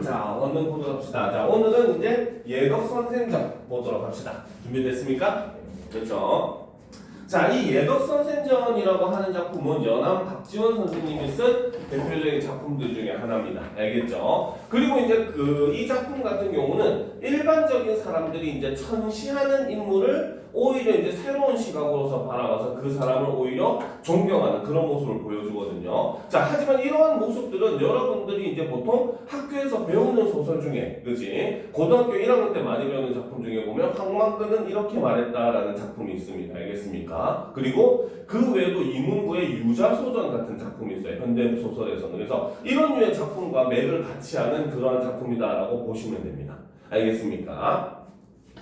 자, 원룸 보도록 합시다. 자, 오늘은 이제 예덕선생전 보도록 합시다. 준비됐습니까? 그렇죠? 자, 이 예덕선생전이라고 하는 작품은 연암 박지원 선생님이 쓴 대표적인 작품들 중에 하나입니다. 알겠죠? 그리고 이제 이 작품 같은 경우는 일반적인 사람들이 이제 천시하는 인물을 오히려 이제 새로운 시각으로서 바라봐서 그 사람을 오히려 존경하는 그런 모습을 보여주거든요. 자, 하지만 이러한 모습들은 여러분들이 이제 보통 학교에서 배우는 소설 중에, 그지? 고등학교 1학년 때 많이 배우는 작품 중에 보면 황만근은 이렇게 말했다라는 작품이 있습니다. 알겠습니까? 그리고 그 외에도 이문구의 유자소전 같은 작품이 있어요. 현대소설에서는. 그래서 이런 류의 작품과 맥을 같이 하는 그러한 작품이다라고 보시면 됩니다. 알겠습니까?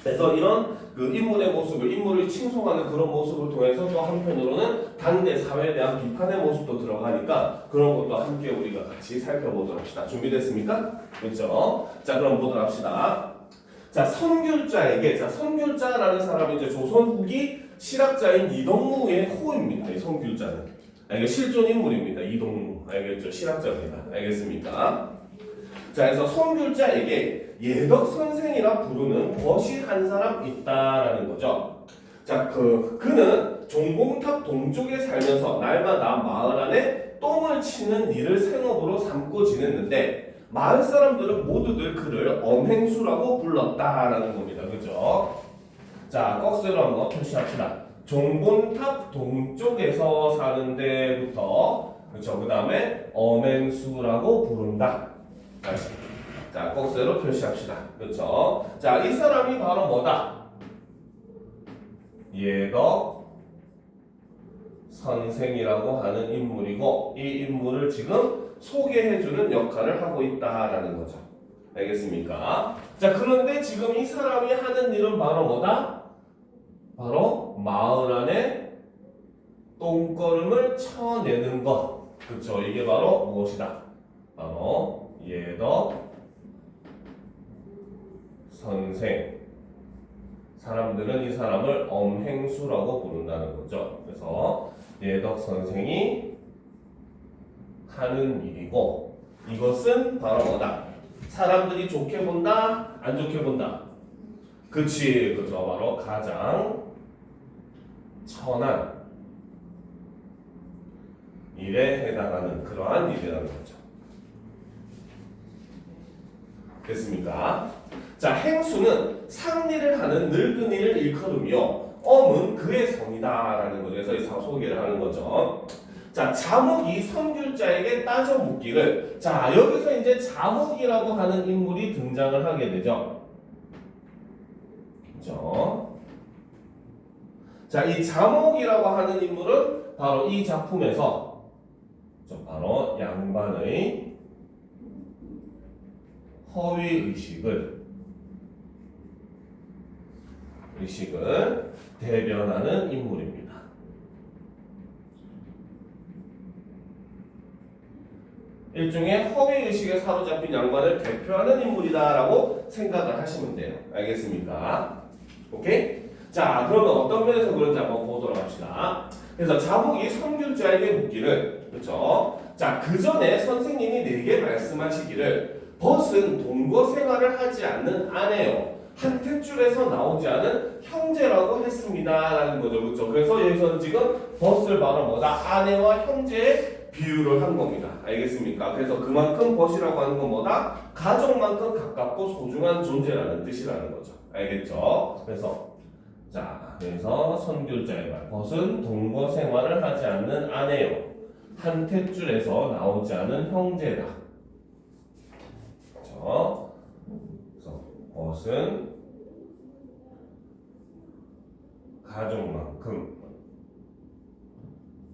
그래서 이런 그 인물의 모습을, 인물을 칭송하는 그런 모습을 통해서 또 한편으로는 당대 사회에 대한 비판의 모습도 들어가니까 그런 것도 함께 우리가 같이 살펴보도록 합시다. 준비됐습니까? 그렇죠? 자, 그럼 보도록 합시다. 자, 선귤자에게, 자, 선귤자라는 사람이 이제 조선 후기 실학자인 이동무의 호입니다. 이 선귤자는. 이게 실존 인물입니다. 이동무. 알겠죠? 실학자입니다. 알겠습니까? 자, 그래서 선귤자에게 예덕선생이라 부르는 벗이 한 사람 있다라는 거죠. 자, 그는 종봉탑 동쪽에 살면서 날마다 마을 안에 똥을 치는 일을 생업으로 삼고 지냈는데 마을 사람들은 모두들 그를 엄행수라고 불렀다라는 겁니다. 그죠? 자, 꺽쇠로 한번 표시합시다. 종봉탑 동쪽에서 사는 데부터, 그렇죠? 그 다음에 엄행수라고 부른다. 다시. 자, 꺽쇠로 표시합시다. 그렇죠? 자, 이 사람이 바로 뭐다? 예덕 선생이라고 하는 인물이고, 이 인물을 지금 소개해주는 역할을 하고 있다라는 거죠. 알겠습니까? 자, 그런데 지금 이 사람이 하는 일은 바로 뭐다? 바로 마을 안에 똥걸음을 쳐내는 것. 그렇죠? 이게 바로 무엇이다? 바로 예덕 선생. 사람들은 이 사람을 엄행수라고 부른다는 거죠. 그래서 예덕 선생이 하는 일이고, 이것은 바로 뭐다? 사람들이 좋게 본다? 안 좋게 본다? 그치, 그죠? 바로 가장 천한 일에 해당하는 그러한 일이라는 거죠. 됐습니까? 자, 행수는 상리를 하는 늙은이를 일컬으며 엄은 그의 성이다라는 거죠. 그래서 이 소개를 하는 거죠. 자, 자목이 선귤자에게 따져 묻기를, 자, 여기서 이제 자목이라고 하는 인물이 등장을 하게 되죠. 그렇죠? 자, 이 자목이라고 하는 인물은 바로 이 작품에서 바로 양반의 허위 의식을 대변하는 인물입니다. 일종의 허위 의식에 사로잡힌 양반을 대표하는 인물이다라고 생각을 하시면 돼요. 알겠습니까? 오케이? 자, 그러면 어떤 면에서 그런지 한번 보도록 합시다. 그래서 자목이 선귤자에게 묻기를, 그렇죠? 자, 그 전에 선생님이 내게 말씀하시기를 벗은 동거 생활을 하지 않는 아내요, 한 탯줄에서 나오지 않은 형제라고 했습니다라는 거죠. 그렇죠? 그래서 여기서는 지금 벗을 바로 뭐다? 아내와 형제의 비유를 한 겁니다. 알겠습니까? 그래서 그만큼 벗이라고 하는 건 뭐다? 가족만큼 가깝고 소중한 존재라는 뜻이라는 거죠. 알겠죠? 그래서 선귤자의 말, 벗은 동거 생활을 하지 않는 아내요, 한 탯줄에서 나오지 않은 형제다. 그렇죠? 그래서 벗은 가족만큼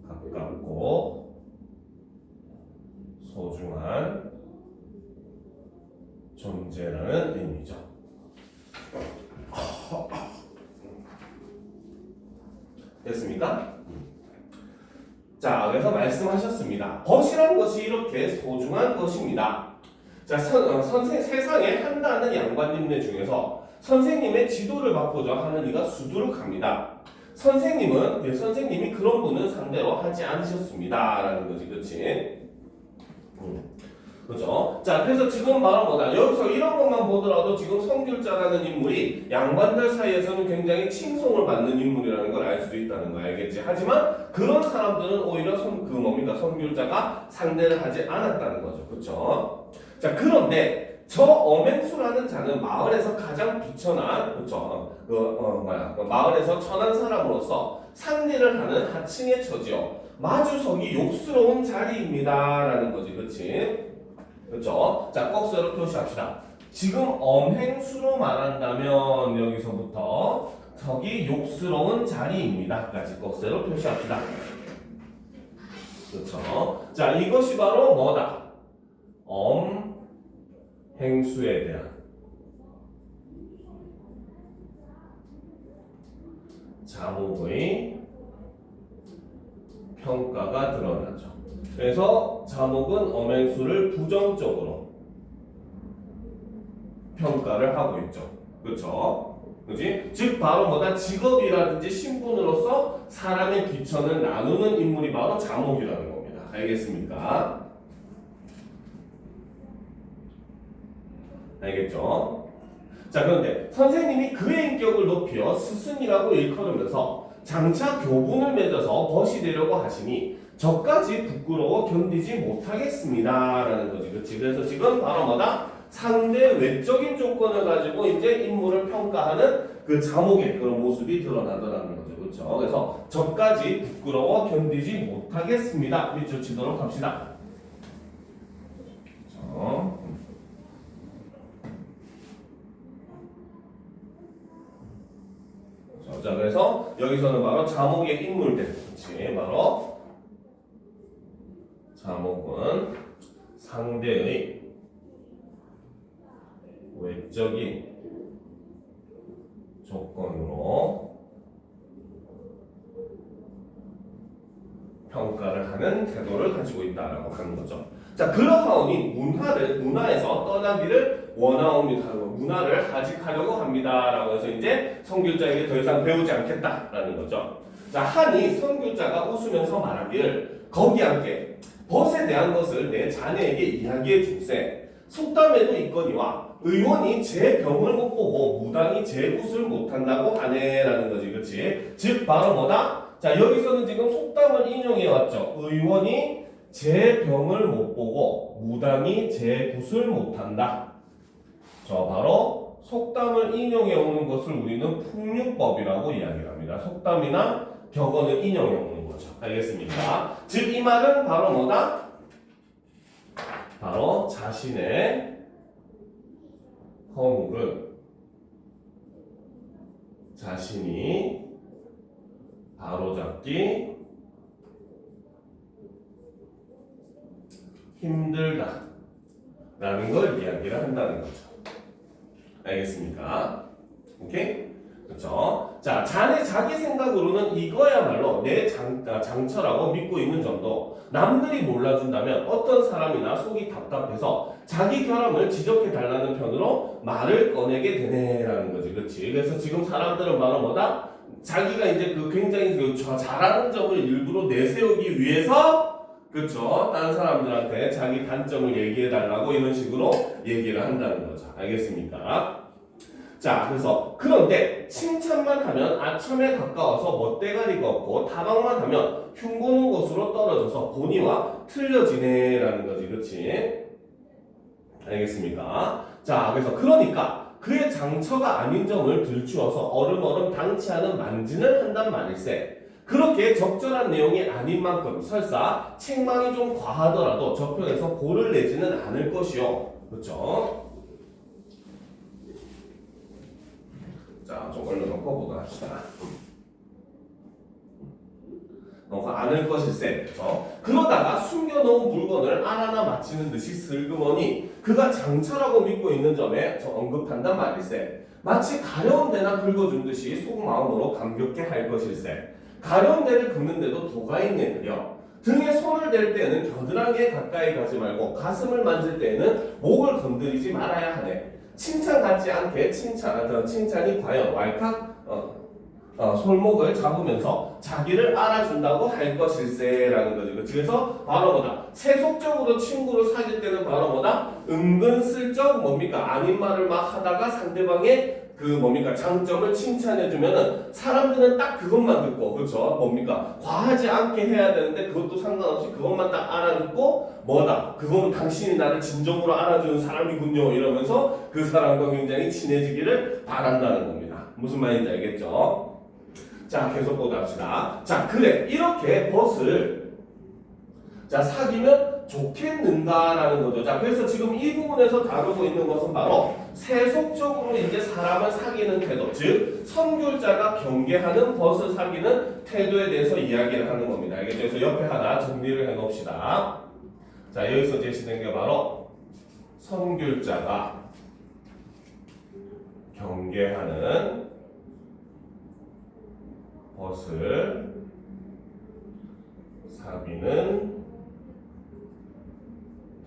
가깝고 소중한 존재라는 의미죠. 됐습니까? 자, 그래서 말씀하셨습니다. 벗이라는 것이 이렇게 소중한 것입니다. 자, 세상에 한다는 양반님네 중에서 선생님의 지도를 받고자 하는 이가 수두룩합니다. 선생님이 그런 분은 상대로 하지 않으셨습니다. 라는 거지, 그치? 그죠? 자, 그래서 지금 바로 뭐다? 여기서 이런 것만 보더라도 지금 성귤자라는 인물이 양반들 사이에서는 굉장히 칭송을 받는 인물이라는 걸 알 수 있다는 거 알겠지? 하지만 그런 사람들은 오히려 성귤자가 상대를 하지 않았다는 거죠. 그쵸? 자, 그런데 저 엄행수라는 자는 마을에서 가장 비천한, 그쵸? 마을에서 천한 사람으로서 상리를 하는 하층의 처지요. 마주석이 욕스러운 자리입니다. 라는 거지, 그치? 그쵸? 자, 꺽쇠로 표시합시다. 지금 엄행수로 말한다면 여기서부터 저기 욕스러운 자리입니다. 까지 꺽쇠로 표시합시다. 그쵸? 자, 이것이 바로 뭐다? 엄행수에 대한 자목의 평가가 드러나죠. 그래서 자목은 엄행수를 부정적으로 평가를 하고 있죠. 그렇죠? 그지? 즉 바로 뭐다? 직업이라든지 신분으로서 사람의 귀천을 나누는 인물이 바로 자목이라는 겁니다. 알겠습니까? 알겠죠? 자, 그런데 선생님이 그의 인격을 높여 스승이라고 일컬으면서 장차 교분을 맺어서 벗이 되려고 하시니 저까지 부끄러워 견디지 못하겠습니다. 라는 거지. 그치? 그래서 지금 바로 뭐다? 상대 외적인 조건을 가지고 이제 인물을 평가하는 그 자목의 그런 모습이 드러나더라는 거죠. 그렇죠? 그래서 저까지 부끄러워 견디지 못하겠습니다. 밑줄 치도록 합시다. 그렇죠? 자, 그래서 여기서는 바로 자목의 인물들, 그렇지? 바로 자목은 상대의 외적인 조건으로 평가를 하는 태도를 가지고 있다라고 하는 거죠. 자, 그러하오니 문화에서 떠나기를 원하옵니다. 문화를 하직하려고 합니다라고 해서 이제 성귤자에게 더 이상 배우지 않겠다라는 거죠. 자, 하니 성귤자가 웃으면서 말하기를 거기 함께 벗에 대한 것을 내 자네에게 이야기해 줄세. 속담에도 있거니와 의원이 제 병을 못 보고 무당이 제 굿을 못한다고 하네라는 거지. 그치? 즉 바로 뭐다? 자, 여기서는 지금 속담을 인용해 왔죠. 의원이 제 병을 못 보고 무당이 제 굿을 못한다. 저 바로 속담을 인용해 오는 것을 우리는 풍류법이라고 이야기를 합니다. 속담이나 격언을 인용해 오는 거죠. 알겠습니까? 즉 이 말은 바로 뭐다? 바로 자신의 허물을 자신이 바로잡기 힘들다 라는 걸 이야기를 한다는 거죠. 알겠습니까? 오케이? 그렇죠? 자, 자기 생각으로는 이거야말로 내 장처라고 믿고 있는 점도 남들이 몰라준다면 어떤 사람이나 속이 답답해서 자기 결함을 지적해 달라는 편으로 말을 꺼내게 되네라는 거지. 그렇지? 그래서 지금 사람들은 바로 뭐다? 자기가 이제 그 굉장히 잘하는 점을 일부러 내세우기 위해서 그렇죠? 다른 사람들한테 자기 단점을 얘기해 달라고 이런 식으로 얘기를 한다는 거죠. 알겠습니까? 자, 그래서 그런데 칭찬만 하면 아첨에 가까워서 멋대가리가 없고 타박만 하면 흉보는 것으로 떨어져서 본의와 틀려지네라는 거지. 그렇지? 알겠습니까? 자, 그래서 그러니까 그의 장처가 아닌 점을 들추어서 어름어름 당치하는 만진을 한단 말일세. 그렇게 적절한 내용이 아닌 만큼 설사 책망이 좀 과하더라도 저편에서 고를 내지는 않을 것이요. 그렇죠? 자, 좀 얼른 꺾어보도록 합시다. 않을 것일세. 그렇죠? 그러다가 숨겨놓은 물건을 알아나 마치는 듯이 슬그머니 그가 장처라고 믿고 있는 점에 언급한단 말일세. 마치 가려운 데나 긁어준 듯이 속마음으로 감격해 할 것일세. 가려운 데를 긁는데도 도가 있네들여. 등에 손을 댈 때에는 겨드랑이에 가까이 가지 말고 가슴을 만질 때에는 목을 건드리지 말아야 하네. 칭찬 같지 않게 칭찬이 과연 왈칵 솔목을 잡으면서 자기를 알아준다고 할 것일세라는 거죠. 그래서 바로 뭐다? 세속적으로 친구를 사귈 때는 바로 뭐다? 은근슬쩍 뭡니까? 아닌 말을 막 하다가 상대방의 그 뭡니까? 장점을 칭찬해주면은 사람들은 딱 그것만 듣고, 그렇죠? 뭡니까? 과하지 않게 해야 되는데 그것도 상관없이 그것만 딱 알아듣고 뭐다? 그거는 당신이 나를 진정으로 알아주는 사람이군요. 이러면서 그 사람과 굉장히 친해지기를 바란다는 겁니다. 무슨 말인지 알겠죠? 자, 계속 보도록 합시다. 자, 그래. 이렇게 벗을 자, 사귀면 좋겠는가라는 거죠. 자, 그래서 지금 이 부분에서 다루고 있는 것은 바로 세속적으로 이제 사람을 사귀는 태도, 즉 선귤자가 경계하는 벗을 사귀는 태도에 대해서 이야기를 하는 겁니다. 알겠죠? 그래서 옆에 하나 정리를 해놓읍시다. 자, 여기서 제시된 게 바로 선귤자가 경계하는 벗을 사귀는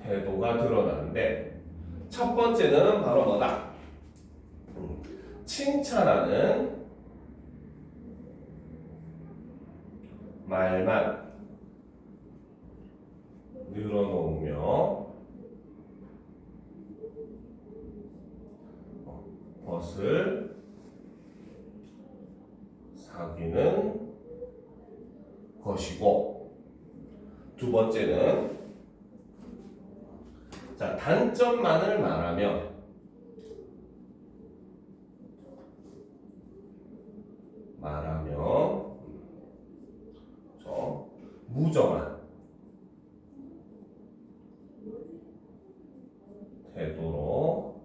태도가 드러나는데 첫 번째는 바로 뭐다? 칭찬하는 말만 늘어놓으며 벗을 사귀는 것이고, 두 번째는 자, 단점만을 말하며 무정한 태도로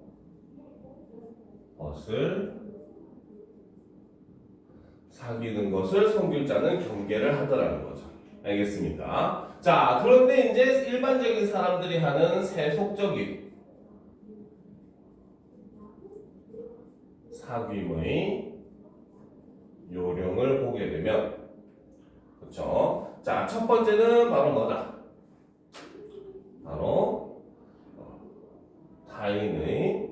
벗을 사귀는 것을 선귤자는 경계를 하더라는 거죠. 알겠습니까? 자, 그런데 이제 일반적인 사람들이 하는 세속적인 사귐의 요령을 보게 되면, 그렇죠? 자, 첫 번째는 바로 뭐다? 바로 타인의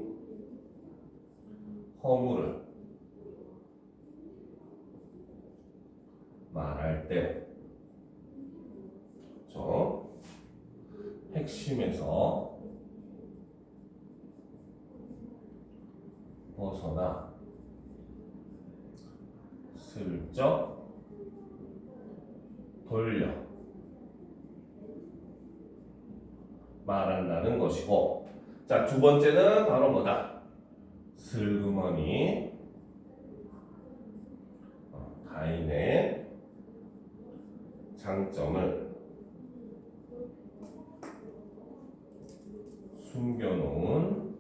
허물을 말할 때, 그렇죠? 핵심에서 벗어나 슬쩍 돌려 말한다는 것이고, 자, 두 번째는 바로 뭐다? 슬그머니 타인의 장점을 숨겨놓은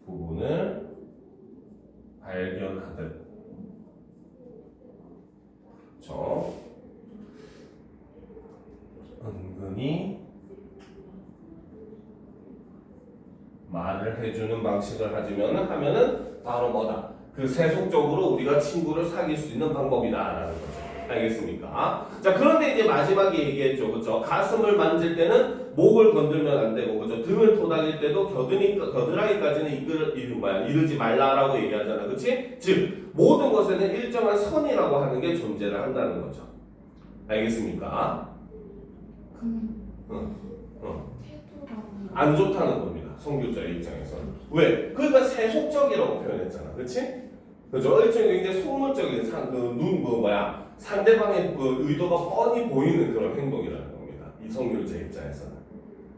부분을 발견하듯, 그렇죠? 은근히 말을 해주는 방식을 하면은 바로 뭐다? 그 세속적으로 우리가 친구를 사귈 수 있는 방법이다라는 거죠. 알겠습니까? 자, 그런데 이제 마지막에 얘기했죠, 그렇죠? 가슴을 만질 때는 목을 건들면 안 되고, 그렇죠? 등을 토닥일 때도 겨드랑이까지는 이르지 말라라고 얘기하잖아, 그렇지? 즉 모든 것에는 일정한 선이라고 하는 게 존재를 한다는 거죠. 알겠습니까? 안 좋다는 겁니다. 선교자의 입장에서는. 왜? 그러니까 세속적이라고 표현했잖아, 그렇지? 그죠? 일종의 굉장히 속물적인 상대방의 그 의도가 뻔히 보이는 그런 행동이라는 겁니다. 이 선교자 입장에서는.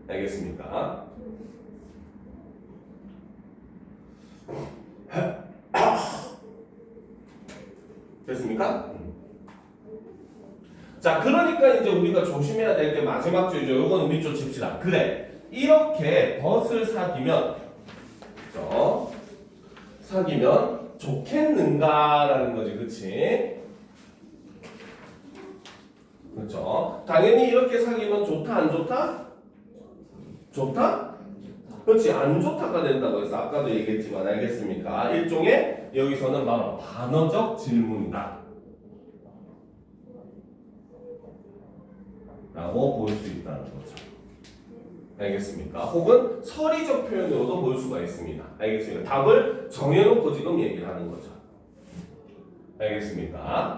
알겠습니까? 됐습니까? 자, 그러니까 이제 우리가 조심해야 될 게 마지막 줄이죠. 요거는 밑줄 칩시다. 그래, 이렇게 벗을 사귀면, 그렇죠? 사귀면 좋겠는가라는 거지, 그렇지? 그렇죠? 당연히 이렇게 사귀면 좋다, 안 좋다? 좋다? 그렇지, 안 좋다가 된다고 해서 아까도 얘기했지만, 알겠습니까? 일종의 여기서는 바로 반어적 질문이다 라고 볼 수 있다는 거죠. 알겠습니까? 혹은 서리적 표현으로도 볼 수가 있습니다. 알겠습니까? 답을 정해놓고 지금 얘기를 하는 거죠. 알겠습니까?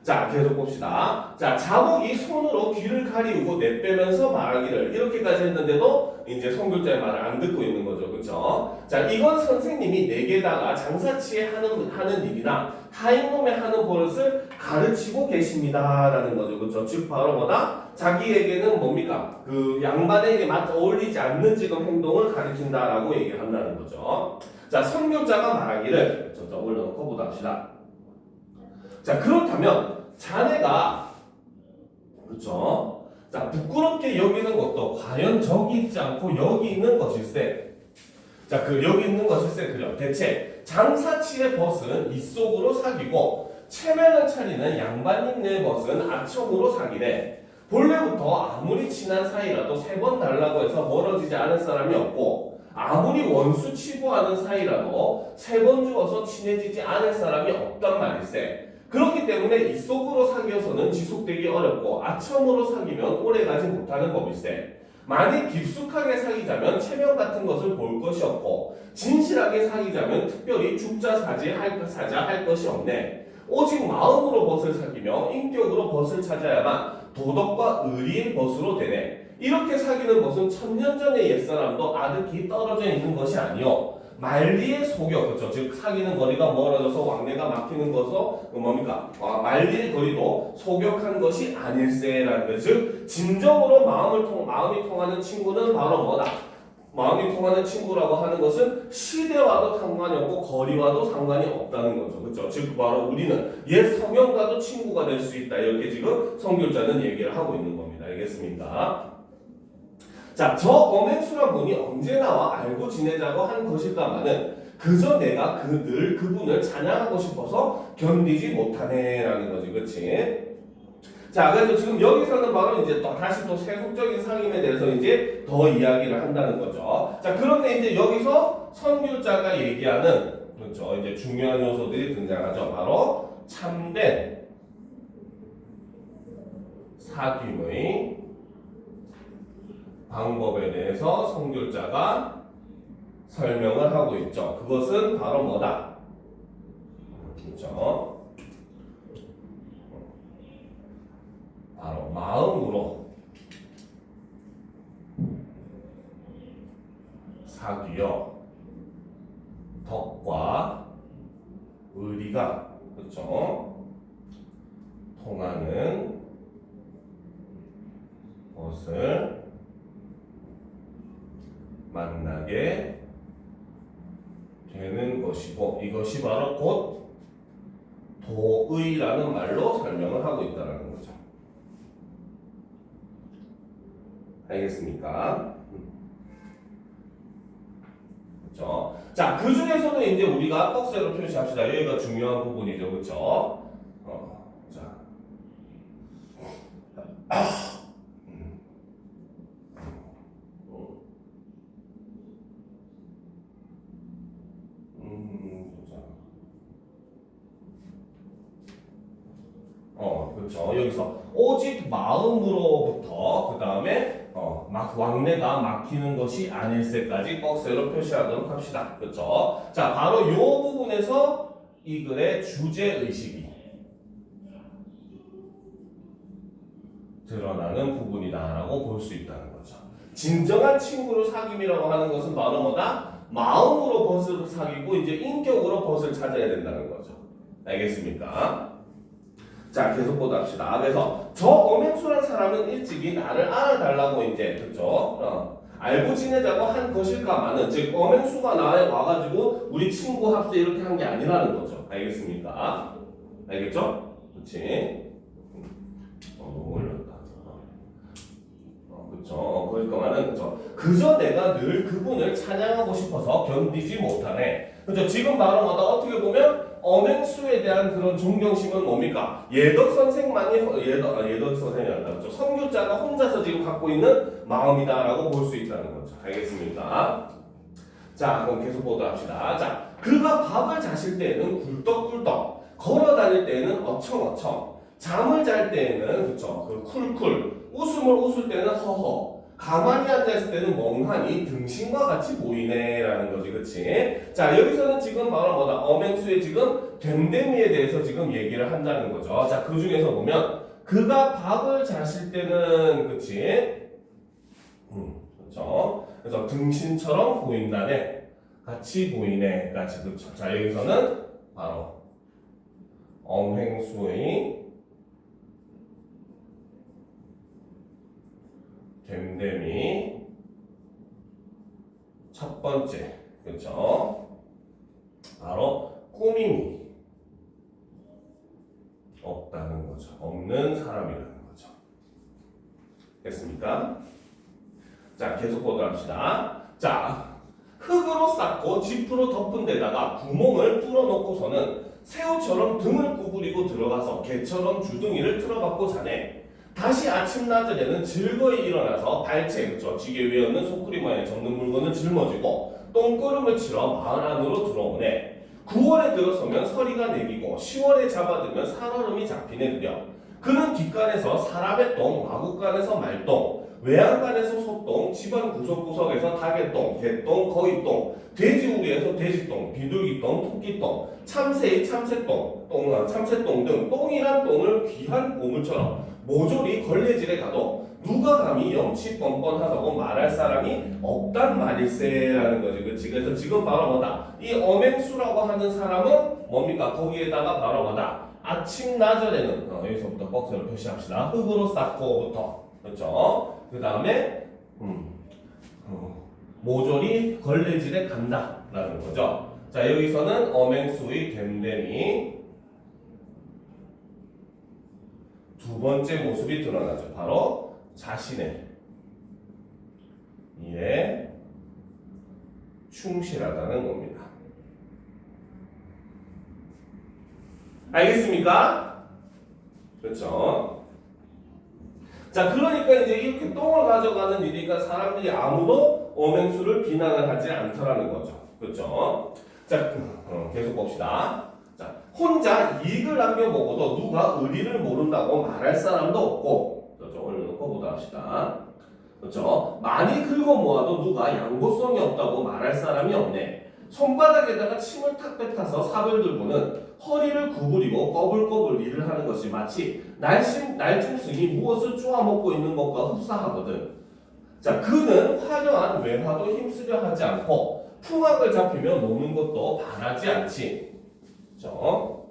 자, 계속 봅시다. 자, 자목이 손으로 귀를 가리우고 내빼면서 말하기를 이렇게까지 했는데도 이제 성교자의 말을 안 듣고 있는 거죠. 그렇죠? 자, 이건 선생님이 내게다가 장사치에 하는 일이나 하인몸에 하는 버릇을 가르치고 계십니다라는 거죠. 그렇죠? 즉 바로 뭐다? 자기에게는 뭡니까? 그 양반에게 맞 어울리지 않는 지금 행동을 가르친다라고 얘기를 한다는 거죠. 자, 선교자가 말하기를 저 올려놓고 보다 합시다. 자, 그렇다면 자네가 그렇죠? 자, 부끄럽게 여기는 것도 과연 저기 있지 않고 여기 있는 것일세. 자, 그 여기 있는 것일세 그려. 대체 장사치의 벗은 입속으로 사귀고 체면을 차리는 양반님 내 벗은 아첨으로 사귀네. 본래부터 아무리 친한 사이라도 3번 달라고 해서 멀어지지 않을 사람이 없고 아무리 원수 치부하는 사이라도 3번 주어서 친해지지 않을 사람이 없단 말일세. 그렇기 때문에 입속으로 사귀어서는 지속되기 어렵고 아첨으로 사귀면 오래가지 못하는 법일세. 만일 깊숙하게 사귀자면 체면 같은 것을 볼 것이 없고 진실하게 사귀자면 특별히 죽자 사자 할 것이 없네. 오직 마음으로 벗을 사귀며 인격으로 벗을 찾아야만 도덕과 의리의 벗으로 되네. 이렇게 사귀는 것은 1000년 전의 옛사람도 아득히 떨어져 있는 것이 아니요 말리의 소격, 그렇죠? 즉 사귀는 거리가 멀어져서 왕래가 막히는 것은 뭡니까? 말리의 거리도 소격한 것이 아닐세라는 것. 즉 진정으로 마음이 통하는 친구는 바로 뭐다? 마음이 통하는 친구라고 하는 것은 시대와도 상관이 없고 거리와도 상관이 없다는 거죠. 그렇죠? 즉 바로 우리는 옛 성형과도 친구가 될 수 있다. 이렇게 지금 성교자는 얘기를 하고 있는 겁니다. 알겠습니까? 자, 저 엄행수란 분이 언제 나와 알고 지내자고 한 것일까마는 그저 내가 늘 그분을 찬양하고 싶어서 견디지 못하네라는 거지, 그렇지? 자, 그래서 지금 여기서는 바로 이제 다시 또 세속적인 상임에 대해서 이제 더 이야기를 한다는 거죠. 자, 그런데 이제 여기서 선교자가 얘기하는 그렇죠, 이제 중요한 요소들이 등장하죠. 바로 참된 사귐의 방법에 대해서 선교자가 설명을 하고 있죠. 그것은 바로 뭐다? 그렇죠? 바로 마음으로 사귀어 덕과 의리가 그렇죠? 통하는 것을 만나게 되는 것이고 이것이 바로 곧 도의라는 말로 설명을 하고 있다는 거죠. 알겠습니까? 그렇죠? 자, 그 중에서도 이제 우리가 꺽쇠로 표시합시다. 여기가 중요한 부분이죠, 그렇죠? 자. 그렇죠. 여기서 오직 마음으로부터 그 다음에 막 왕래가 막히는 것이 아닐세까지 꺽쇠로 표시하도록 합시다. 그렇죠. 자, 바로 이 부분에서 이 글의 주제 의식이 드러나는 부분이다라고 볼 수 있다는 거죠. 진정한 친구를 사귐이라고 하는 것은 바로 뭐다? 마음으로 벗을 사귀고 이제 인격으로 벗을 찾아야 된다는 거죠. 알겠습니까? 자, 계속 보답시다. 그래서 저 엄행수란 사람은 일찍이 나를 알아달라고 이제 그렇죠? 알고 지내자고 한 것일까마는 즉 엄행수가 나에 와가지고 우리 친구 합세 이렇게 한 게 아니라는 거죠. 알겠습니까? 알겠죠? 그렇지? 너무 올렸다. 그렇죠? 그러니까만은 그렇죠. 그저 내가 늘 그분을 찬양하고 싶어서 견디지 못하네. 그렇죠? 지금 바로 뭐다? 어떻게 보면 엄행수에 대한 그런 존경심은 뭡니까? 예덕 선생만이 예덕 선생이 아니라 그렇죠? 선교자가 혼자서 지금 갖고 있는 마음이다라고 볼 수 있다는 거죠. 알겠습니까? 자, 그럼 계속 보도록 합시다. 자, 그가 밥을 자실 때에는 굴떡굴떡, 걸어 다닐 때에는 어청어청, 잠을 잘 때에는 그렇죠? 그 쿨쿨, 웃음을 웃을 때는 허허, 가만히 앉아있을 때는 멍하니 등신과 같이 보이네라는 거지, 그치? 자, 여기서는 지금 바로 뭐다? 어맹수의 지금 됨됨이에 대해서 지금 얘기를 한다는 거죠. 자, 그 중에서 보면 그가 밥을 자실 때는, 그치? 그렇죠. 그래서 등신처럼 보인다네, 같이 보이네, 같이, 그렇죠. 자, 여기서는 바로 어맹수의 됨됨이 첫 번째, 그렇죠? 바로 꾸밈이 없다는 거죠. 없는 사람이라는 거죠. 됐습니까? 자, 계속 보도록 합시다. 자, 흙으로 쌓고 지프로 덮은 데다가 구멍을 뚫어놓고서는 새우처럼 등을 구부리고 들어가서 개처럼 주둥이를 틀어박고 자네. 다시 아침 나절에는 즐거이 일어나서 발채, 그렇죠? 지게 위에 있는 소쿠리 모양의 접는 물건을 짊어지고 똥구름을 치러 마을 안으로 들어오네. 9월에 들어서면 서리가 내리고 10월에 잡아들면 살얼음이 잡히네 그려. 그는 뒷간에서 사람의 똥, 마구간에서 말똥, 외양간에서 소똥, 집안 구석구석에서 닭의똥, 개똥, 거위똥, 돼지우리에서 돼지똥, 비둘기똥, 토끼똥, 참새의 참새똥, 참새똥 등 똥이란 똥을 귀한 보물처럼 모조리 걸레질에 가도 누가 감히 염치 뻔뻔하다고 말할 사람이 없단 말일세라는 거지, 그렇지? 그래서 지금 바로 뭐다? 이 어맹수라고 하는 사람은 뭡니까? 거기에다가 바로 뭐다? 아침 나절에는 여기서부터 박스를 표시합시다. 흙으로 쌓고부터, 그렇죠? 그 다음에 모조리 걸레질에 간다라는 거죠. 자, 여기서는 어맹수의 됨됨이 두 번째 모습이 드러나죠. 바로 자신의 일에 충실하다는 겁니다. 알겠습니까? 그렇죠? 자, 그러니까 이제 이렇게 똥을 가져가는 일이니까 사람들이 아무도 어맹수를 비난을 하지 않더라는 거죠. 그렇죠? 자, 계속 봅시다. 자, 혼자 이익을 남겨 먹어도 누가 의리를 모른다고 말할 사람도 없고, 그렇죠? 올려놓고 보다 합시다. 그렇죠? 많이 긁어 모아도 누가 양보성이 없다고 말할 사람이 없네. 손바닥에다가 침을 탁 뱉어서 삽을 들고는 허리를 구부리고 꺼불꺼불 일을 하는 것이 마치 날짐승이 무엇을 쪼아먹고 있는 것과 흡사하거든. 자, 그는 화려한 외화도 힘쓰려 하지 않고 풍악을 잡히며 노는 것도 바라지 않지. 그렇죠?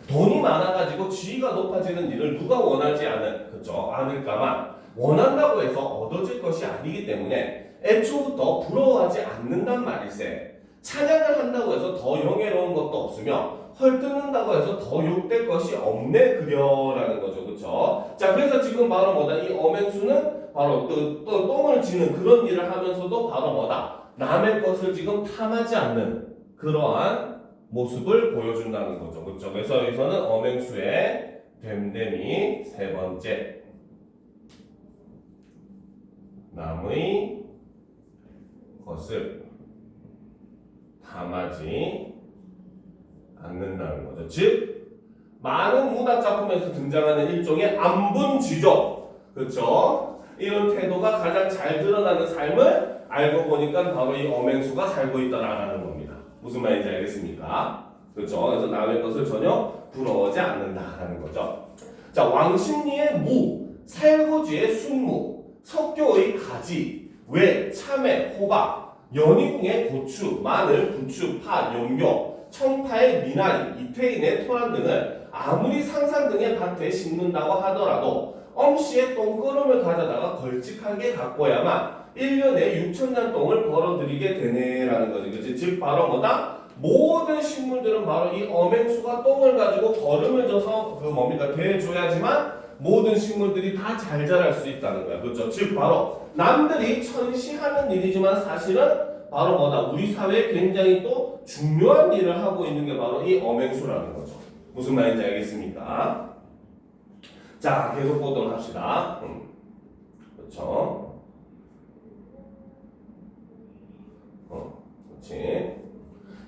돈이 많아가지고 지위가 높아지는 일을 누가 원하지 않을까만 원한다고 해서 얻어질 것이 아니기 때문에 애초부터 부러워하지 않는단 말일세. 찬양을 한다고 해서 더 영예로운 것도 없으며 헐뜯는다고 해서 더 욕될 것이 없네 그려라는 거죠. 그렇죠? 자, 그래서 지금 바로 뭐다? 이 어맹수는 바로 또 똥을 지는 그런 일을 하면서도 바로 뭐다? 남의 것을 지금 탐하지 않는 그러한 모습을 보여준다는 거죠. 그렇죠? 그래서 여기서는 어맹수의 됨됨이 세 번째, 남의 것을 탐하지 않는다는 거죠. 즉, 많은 문학 작품에서 등장하는 일종의 안분지족, 그렇죠? 이런 태도가 가장 잘 드러나는 삶을 알고 보니까 바로 이 어맹수가 살고 있다라는 겁니다. 무슨 말인지 알겠습니까? 그렇죠? 그래서 남의 것을 전혀 부러워하지 않는다라는 거죠. 자, 왕십리의 무, 살고지의 순무, 석교의 가지, 외, 참외, 호박, 연희궁의 고추, 마늘, 부추, 파, 연교, 청파의 미나리, 이태인의 토란 등을 아무리 상상 등의 밭에 심는다고 하더라도 엄씨의 똥구름을 가져다가 걸쭉하게 가꿔야만 1년에 6천년 똥을 벌어들이게 되네라는 거지. 그치? 즉 바로 뭐다? 모든 식물들은 바로 이 어맹수가 똥을 가지고 거름을 져서 대줘야지만 모든 식물들이 다 잘 자랄 수 있다는 거야. 그렇죠? 즉 바로 남들이 천시하는 일이지만 사실은 바로 뭐다? 우리 사회에 굉장히 또 중요한 일을 하고 있는 게 바로 이 어맹수라는 거죠. 무슨 말인지 알겠습니까? 자, 계속 보도록 합시다. 그렇죠? 그렇지.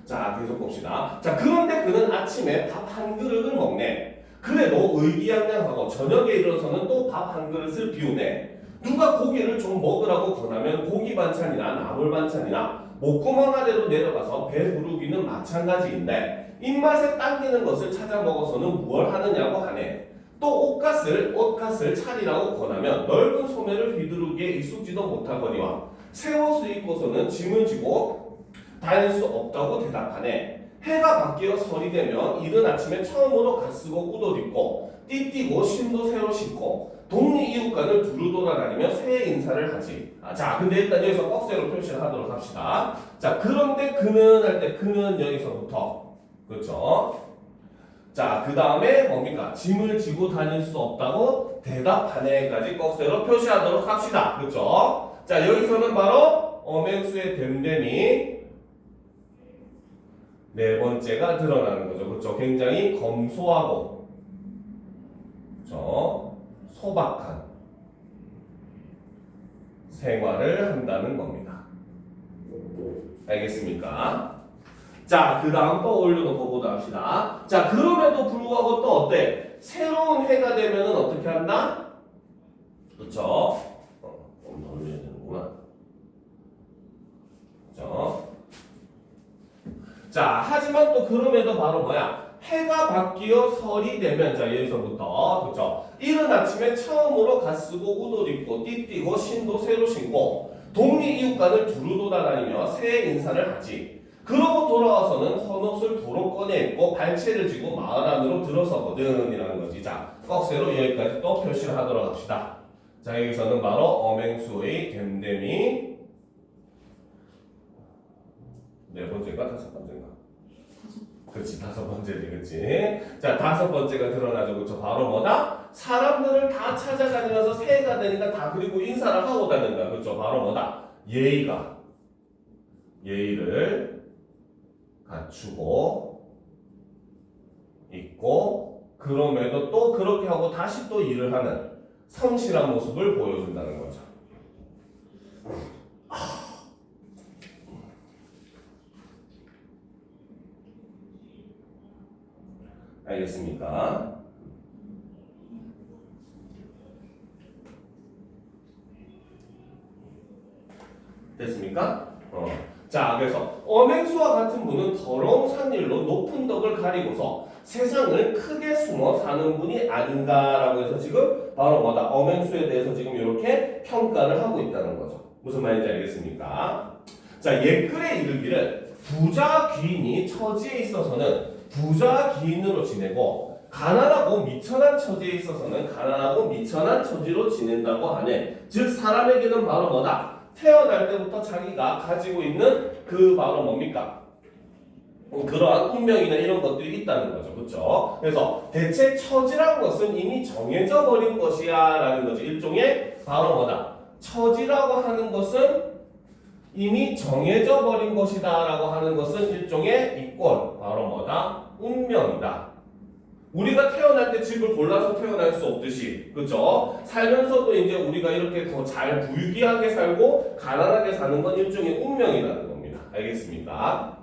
자, 계속 봅시다. 자, 그런데 그는 아침에 밥 한 그릇을 먹네. 그래도 의기양양하고 저녁에 일어서는 또 밥 한 그릇을 비우네. 누가 고기를 좀 먹으라고 권하면 고기 반찬이나 나물 반찬이나 목구멍 아래로 내려가서 배 부르기는 마찬가지인데 입맛에 당기는 것을 찾아 먹어서는 무얼 하느냐고 하네. 또 옷갓을 차리라고 권하면 넓은 소매를 휘두르기에 익숙지도 못하거니와 새 옷을 입고서는 짐을 지고 다닐 수 없다고 대답하네. 해가 바뀌어 설이 되면 이른 아침에 처음으로 갓 쓰고 옷 입고 띠띠고 신도 새로 신고 동리 이웃간을 두루 돌아다니며 새해 인사를 하지. 자, 근데 일단 여기서 꺽쇠로 표시를 하도록 합시다. 자, 그런데 그는 할 때 그는 여기서부터 그렇죠? 자, 그 다음에 뭡니까? 짐을 지고 다닐 수 없다고 대답하네까지 꺽쇠로 표시하도록 합시다. 그렇죠? 자, 여기서는 바로 어맹수의 됨됨이 네 번째가 드러나는 거죠. 그렇죠? 굉장히 검소하고 그렇죠? 소박한 생활을 한다는 겁니다. 알겠습니까? 자, 그 다음 또 올려놓고 보도록 합시다. 자, 그럼에도 불구하고 또 어때? 새로운 해가 되면은 어떻게 한다? 그쵸? 좀 더 올려야 되는구나. 그쵸? 자, 하지만 또 그럼에도 바로 뭐야? 해가 바뀌어 설이 되면, 자, 여기서부터, 그쵸? 이른 아침에 처음으로 갓 쓰고 옷을 입고 띠띠고 신도 새로 신고 동리 이웃간을 두루 돌아다니며 새해 인사를 하지. 그러고 돌아와서는 헌옷을 도로 꺼내 입고 발채를 쥐고 마을 안으로 들어서거든 이라는 거지. 자, 꺽쇠로 여기까지 또 표시를 하도록 합시다. 자, 여기서는 바로 어맹수의 됨됨이 네 번째가 다섯 번째인가? 그렇지, 다섯 번째지, 그렇지. 자, 다섯 번째가 드러나죠, 그렇죠? 바로 뭐다? 사람들을 다 찾아다니면서 새해가 되니까 다 그리고 인사를 하고 다닌다, 그렇죠? 바로 뭐다? 예의를 갖추고 있고 그럼에도 또 그렇게 하고 다시 또 일을 하는 성실한 모습을 보여준다는 거죠. 알겠습니까? 됐습니까? 자, 그래서 어맹수와 같은 분은 더러운 산일로 높은 덕을 가리고서 세상을 크게 숨어 사는 분이 아닌가라고 해서 지금 바로 뭐다? 어맹수에 대해서 지금 이렇게 평가를 하고 있다는 거죠. 무슨 말인지 알겠습니까? 자, 옛글에 이르기를 부자 귀인이 처지에 있어서는 부자 귀인으로 지내고 가난하고 미천한 처지에 있어서는 가난하고 미천한 처지로 지낸다고 하네. 즉 사람에게는 바로 뭐다? 태어날 때부터 자기가 가지고 있는 그 바로 뭡니까? 그러한 운명이나 이런 것들이 있다는 거죠. 그렇죠? 그래서 대체 처지란 것은 이미 정해져 버린 것이야 라는 거죠. 일종의 바로 뭐다? 처지라고 하는 것은 이미 정해져 버린 것이다 라고 하는 것은 일종의 이꼴 바로 뭐다? 운명이다. 우리가 태어날 때 집을 골라서 태어날 수 없듯이, 그렇죠? 살면서도 이제 우리가 이렇게 더 잘 부유하게 살고 가난하게 사는 건 일종의 운명이라는 겁니다. 알겠습니까?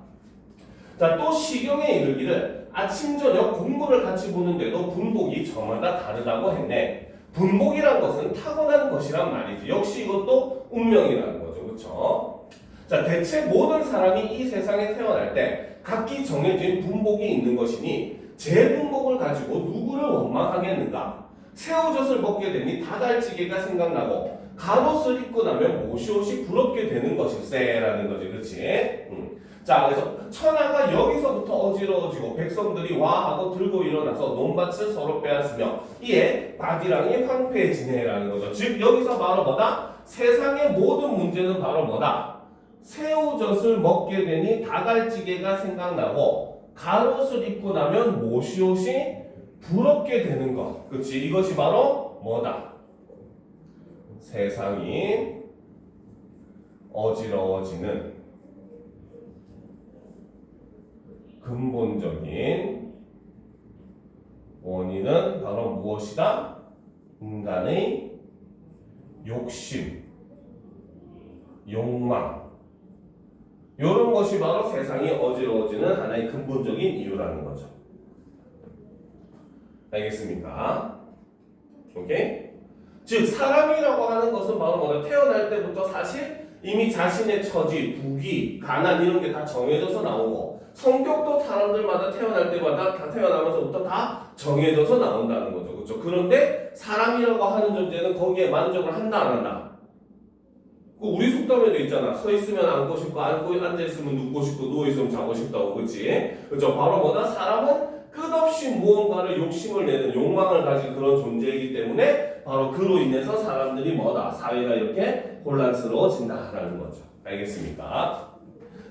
자, 또 시경에 이르기를 아침 저녁 공부를 같이 보는데도 분복이 저마다 다르다고 했네. 분복이란 것은 타고난 것이란 말이지. 역시 이것도 운명이라는 거죠, 그렇죠? 자, 대체 모든 사람이 이 세상에 태어날 때 각기 정해진 분복이 있는 것이니 제 분복을 가지고 누구를 원망하겠는가? 새우젓을 먹게 되니 닭알찌개가 생각나고 갑옷을 입고 나면 모시옷이 부럽게 되는 것일세라는 거지, 그렇지? 자, 그래서 천하가 여기서부터 어지러워지고 백성들이 와 하고 들고 일어나서 논밭을 서로 빼앗으며 이에 바디랑이 황폐해지네라는 거죠. 즉 여기서 바로 뭐다? 세상의 모든 문제는 바로 뭐다? 새우젓을 먹게 되니 닭알찌개가 생각나고 갑옷을 입고 나면 모시옷이 부럽게 되는 것. 그렇지? 이것이 바로 뭐다? 세상이 어지러워지는 근본적인 원인은 바로 무엇이다? 인간의 욕심, 욕망. 이런 것이 바로 세상이 어지러워지는 하나의 근본적인 이유라는 거죠. 알겠습니까? 오케이? 즉 사람이라고 하는 것은 바로 뭐냐 태어날 때부터 사실 이미 자신의 처지, 부귀, 가난 이런 게 다 정해져서 나오고 성격도 사람들마다 태어날 때마다 다 태어나면서부터 다 정해져서 나온다는 거죠. 그렇죠? 그런데 사람이라고 하는 존재는 거기에 만족을 한다 안 한다? 우리 속담에도 있잖아. 서 있으면 앉고 싶고 앉아 있으면 눕고 싶고 누워 있으면 자고 싶다고. 그렇지? 그렇죠? 바로 뭐다? 사람은 끝없이 무언가를 욕심을 내는 욕망을 가진 그런 존재이기 때문에 바로 그로 인해서 사람들이 뭐다? 사회가 이렇게 혼란스러워진다라는 거죠. 알겠습니까?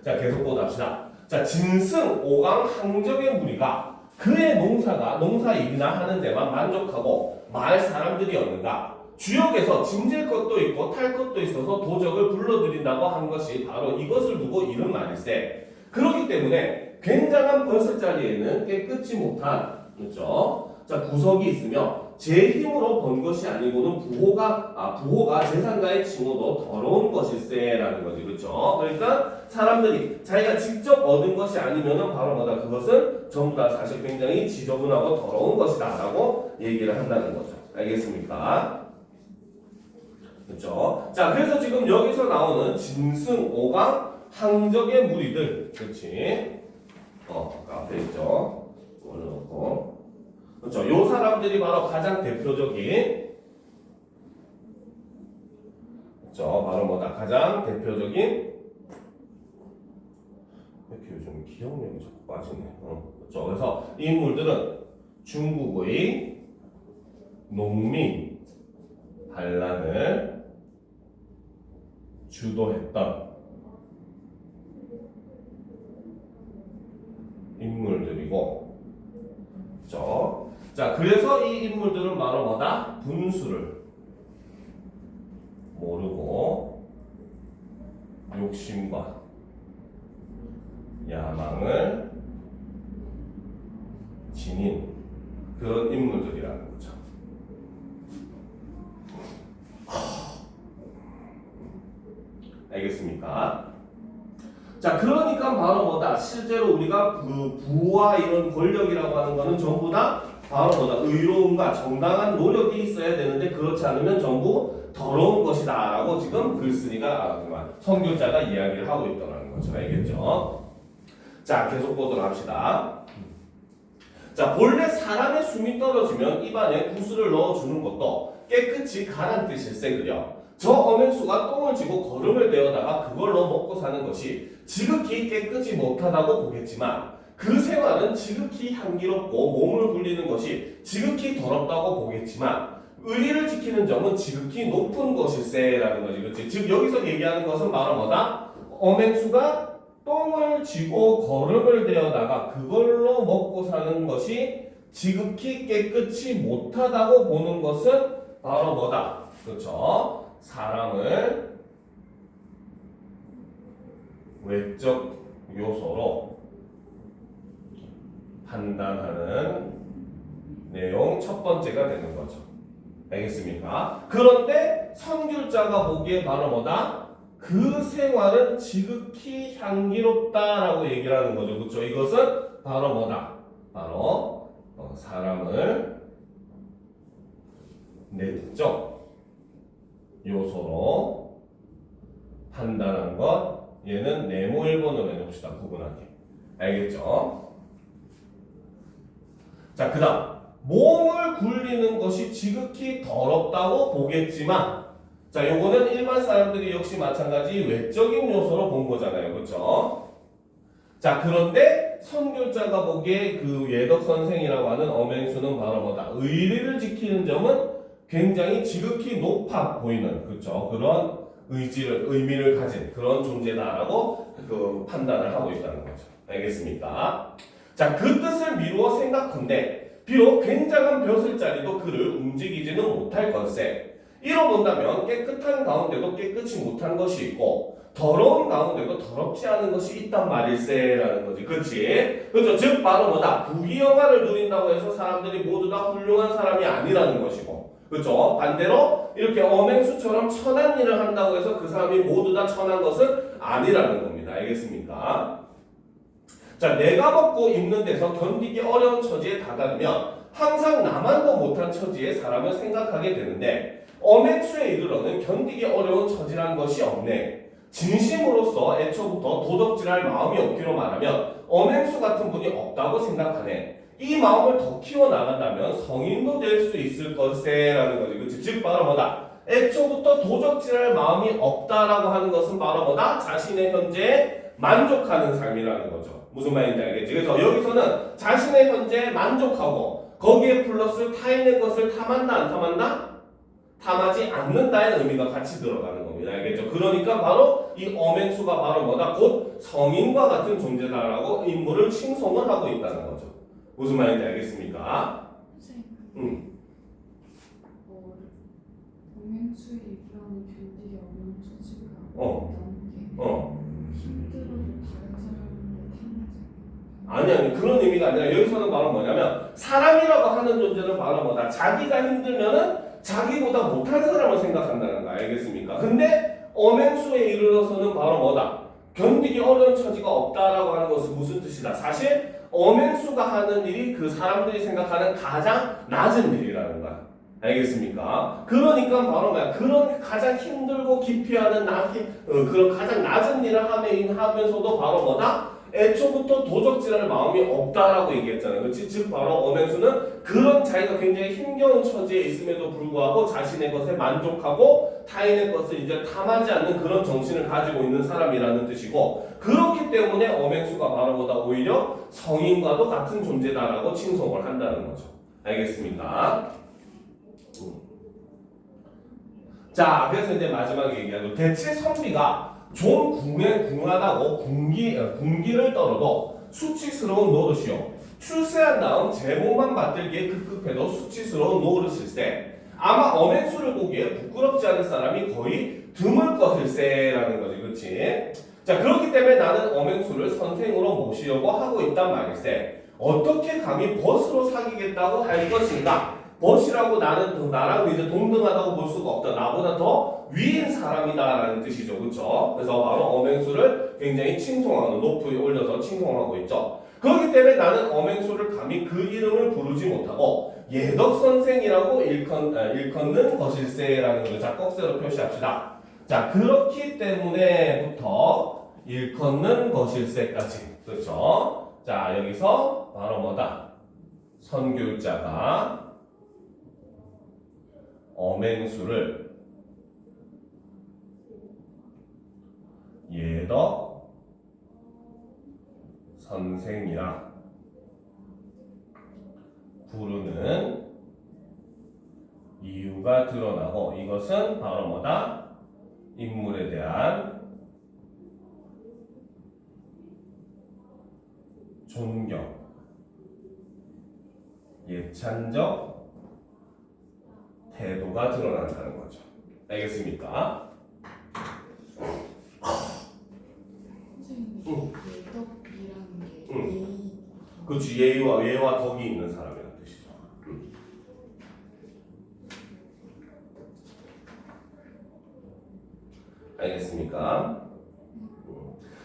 자, 계속 보답시다. 자, 진승 오강 항적의 무리가 그의 농사일이나 하는 데만 만족하고 마을 사람들이 없는가? 주역에서 짐질 것도 있고 탈 것도 있어서 도적을 불러들인다고 한 것이 바로 이것을 두고 이른 말일세. 그렇기 때문에 굉장한 벌술자리에는 깨끗이 못한 그렇죠? 자, 구석이 있으며 제 힘으로 번 것이 아니고는 부호가 재산가의 칭호도 더러운 것일세라는 거지. 그렇죠? 그러니까 사람들이 자기가 직접 얻은 것이 아니면은 바로 뭐다? 그것은 전부 다 사실 굉장히 지저분하고 더러운 것이다라고 얘기를 한다는 거죠. 알겠습니까? 그렇죠? 자, 그래서 지금 여기서 나오는 진승, 오강, 항적의 무리들, 그렇지? 앞에 있죠. 올려놓고, 그렇죠? 요 사람들이 바로 가장 대표적인, 그렇죠? 바로 뭐다? 가장 대표적인, 이렇게 요즘 기억력이 자꾸 빠지네. 그렇죠? 그래서 이 인물들은 중국의 농민 반란을 주도했던 인물들이고, 그렇죠? 자, 그래서 이 인물들은 바로 뭐다? 분수를 모르고 욕심과 야망을 지닌 그런 인물들이라는 거죠. 알겠습니까? 자, 그러니까 바로 뭐다? 실제로 우리가 부와 이런 권력이라고 하는 거는 전부 다 바로 뭐다? 의로움과 정당한 노력이 있어야 되는데 그렇지 않으면 전부 더러운 것이다 라고 지금 글쓴이가 선교자가 이야기를 하고 있다는 거죠. 알겠죠? 자, 계속 보도록 합시다. 자, 본래 사람의 숨이 떨어지면 입안에 구슬을 넣어주는 것도 깨끗이 가란 뜻일세 그려. 저 어맹수가 똥을 지고 거름을 대어다가 그걸로 먹고 사는 것이 지극히 깨끗이 못하다고 보겠지만 그 생활은 지극히 향기롭고 몸을 굴리는 것이 지극히 더럽다고 보겠지만 의리를 지키는 점은 지극히 높은 것일세라는 거지. 그렇지? 즉 여기서 얘기하는 것은 바로 뭐다? 어맹수가 똥을 쥐고 거름을 대어다가 그걸로 먹고 사는 것이 지극히 깨끗이 못하다고 보는 것은 바로 뭐다? 그렇죠? 사람을 외적 요소로 판단하는 내용 첫 번째가 되는 거죠. 알겠습니까? 그런데 선귤자가 보기에 바로 뭐다? 그 생활은 지극히 향기롭다라고 얘기를 하는 거죠. 그렇죠? 이것은 바로 뭐다? 바로 사람을 내적 요소로 판단한 것. 얘는 네모 1번으로 해놓읍시다. 구분하게. 알겠죠? 자, 그 다음 몸을 굴리는 것이 지극히 더럽다고 보겠지만, 자, 요거는 일반 사람들이 역시 마찬가지 외적인 요소로 본 거잖아요. 그렇죠? 자, 그런데 선교자가 보기에 그 예덕 선생이라고 하는 어맹수는 바로 뭐다? 의리를 지키는 점은 굉장히 지극히 높아 보이는, 그렇죠? 그런 의미를 가진 그런 존재다라고 판단을 하고 있다는 거죠. 알겠습니까? 자, 그 뜻을 미루어 생각한데 비록 굉장한 벼슬자리도 그를 움직이지는 못할 것세. 이로 본다면 깨끗한 가운데도 깨끗이 못한 것이 있고 더러운 가운데도 더럽지 않은 것이 있단 말일세라는 거지. 그렇지? 그렇죠? 즉 바로 뭐다? 부귀영화를 누린다고 해서 사람들이 모두 다 훌륭한 사람이 아니라는 것이고, 그렇죠? 반대로 이렇게 어맹수처럼 천한 일을 한다고 해서 그 사람이 모두 다 천한 것은 아니라는 겁니다. 알겠습니까? 자, 내가 먹고 입는 데서 견디기 어려운 처지에 다다르면 항상 나만도 못한 처지에 사람을 생각하게 되는데 엄행수에 이르러는 견디기 어려운 처지라는 것이 없네. 진심으로서 애초부터 도덕질할 마음이 없기로 말하면 엄행수 같은 분이 없다고 생각하네. 이 마음을 더 키워나간다면 성인도 될 수 있을 것이라는 거지. 그치? 즉 바로 뭐다? 애초부터 도적질할 마음이 없다라고 하는 것은 바로 뭐다? 자신의 현재에 만족하는 삶이라는 거죠. 무슨 말인지 알겠지? 그래서 여기서는 자신의 현재에 만족하고 거기에 플러스 타인의 것을 탐한다 안 탐한다? 탐하지 않는다의 의미가 같이 들어가는 겁니다. 알겠죠? 그러니까 바로 이 엄행수가 바로 뭐다? 곧 성인과 같은 존재다라고 인물을 칭송을 하고 있다는 거죠. 무슨 말인지 알겠습니까? 선생님, 범행수의 입장이 견디기 어려운 처지가 없다는 게 힘들어도 다른 사람을 탐하지 아니 그런 의미가 아니라 여기서는 바로 뭐냐면 사람이라고 하는 존재는 바로 뭐다? 자기가 힘들면은 자기보다 못한 사람을 생각한다는 거 알겠습니까? 근데 엄행수에 이르러서는 바로 뭐다? 견디기 어려운 처지가 없다라고 하는 것은 무슨 뜻이다? 사실 엄행수가 하는 일이 그 사람들이 생각하는 가장 낮은 일이라는 거야. 알겠습니까? 그러니까 바로 뭐야? 그런 가장 힘들고 기피하는 그런 가장 낮은 일을 하면서도 바로 뭐다? 애초부터 도적질할 마음이 없다라고 얘기했잖아요. 그렇지? 즉 바로 엄행수는 그런 자기가 굉장히 힘겨운 처지에 있음에도 불구하고 자신의 것에 만족하고 타인의 것을 이제 탐하지 않는 그런 정신을 가지고 있는 사람이라는 뜻이고, 그렇기 때문에 엄행수가 바로 뭐다? 오히려 성인과도 같은 존재다라고 칭송을 한다는 거죠. 알겠습니까? 자, 그래서 이제 마지막에 얘기하죠. 대체 선비가 좀 궁하다고 군기를 떨어도 수치스러운 노릇이요. 출세한 다음 제목만 받들기에 급급해도 수치스러운 노릇일세. 아마 엄행수를 보기에 부끄럽지 않은 사람이 거의 드물 것일세라는 거지, 그렇지? 자, 그렇기 때문에 나는 엄행수를 선생으로 모시려고 하고 있단 말일세. 어떻게 감히 벗으로 사귀겠다고 할 것인가? 벗이라고 나랑 이제 동등하다고 볼 수가 없다. 나보다 더 위인 사람이다라는 뜻이죠, 그렇죠? 그래서 바로 엄행수를 굉장히 칭송하는, 높이 올려서 칭송하고 있죠. 그렇기 때문에 나는 엄행수를 감히 그 이름을 부르지 못하고 예덕 선생이라고 일컫는 것일세라는 거죠. 자, 꺽쇠로 표시합시다. 자, 그렇기 때문에부터 일컫는 것일세까지, 그렇죠? 자, 여기서 바로 뭐다? 선교자가 엄행수를 예덕 선생이라 부르는 이유가 드러나고, 이것은 바로 뭐다? 인물에 대한 존경, 예찬적 태도가 드러난다는 거죠. 알겠습니까? 선생님, 예덕이라는 게 예의. 그렇지, 예와 덕이 있는 사람이라는 뜻이죠. 알겠습니까?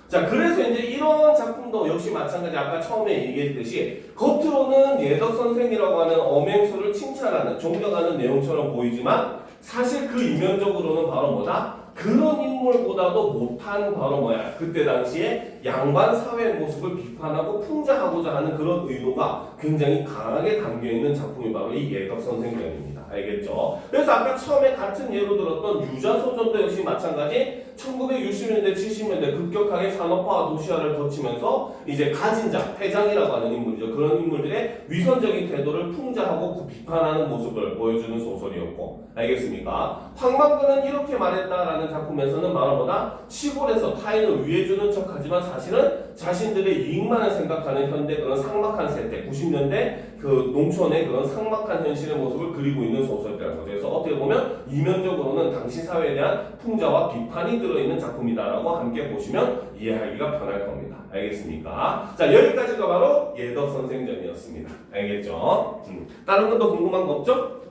자, 그래서 이제 이런 작품도 역시 마찬가지, 아까 처음에 얘기했듯이 겉으로는 예덕 선생이라고 하는 엄행수를 칭찬하는, 존경하는 내용처럼 보이지만 사실 그 이면적으로는 바로 뭐다? 그런 인물보다도 못한 바로 뭐야? 그때 당시에 양반 사회의 모습을 비판하고 풍자하고자 하는 그런 의도가 굉장히 강하게 담겨있는 작품이 바로 이 예덕 선생전입니다. 알겠죠? 그래서 아까 처음에 같은 예로 들었던 유자소전도 역시 마찬가지 1960년대 70년대 급격하게 산업화와 도시화를 거치면서 이제 가진 자, 회장이라고 하는 인물이죠. 그런 인물들의 위선적인 태도를 풍자하고 비판하는 모습을 보여주는 소설이었고, 알겠습니까? 황망근은 이렇게 말했다라는 작품에서는 바로 뭐다? 시골에서 타인을 위해주는 척하지만 사실은 자신들의 이익만을 생각하는 현대 그런 삭막한 세대, 90년대 그 농촌의 그런 삭막한 현실의 모습을 그리고 있는 소설이라는 거죠. 그래서 어떻게 보면 이면적으로는 당시 사회에 대한 풍자와 비판이 들어있는 작품이다라고 함께 보시면 이해하기가 편할 겁니다. 알겠습니까? 자, 여기까지가 바로 예덕 선생전이었습니다. 알겠죠? 다른 것도 궁금한 거 없죠?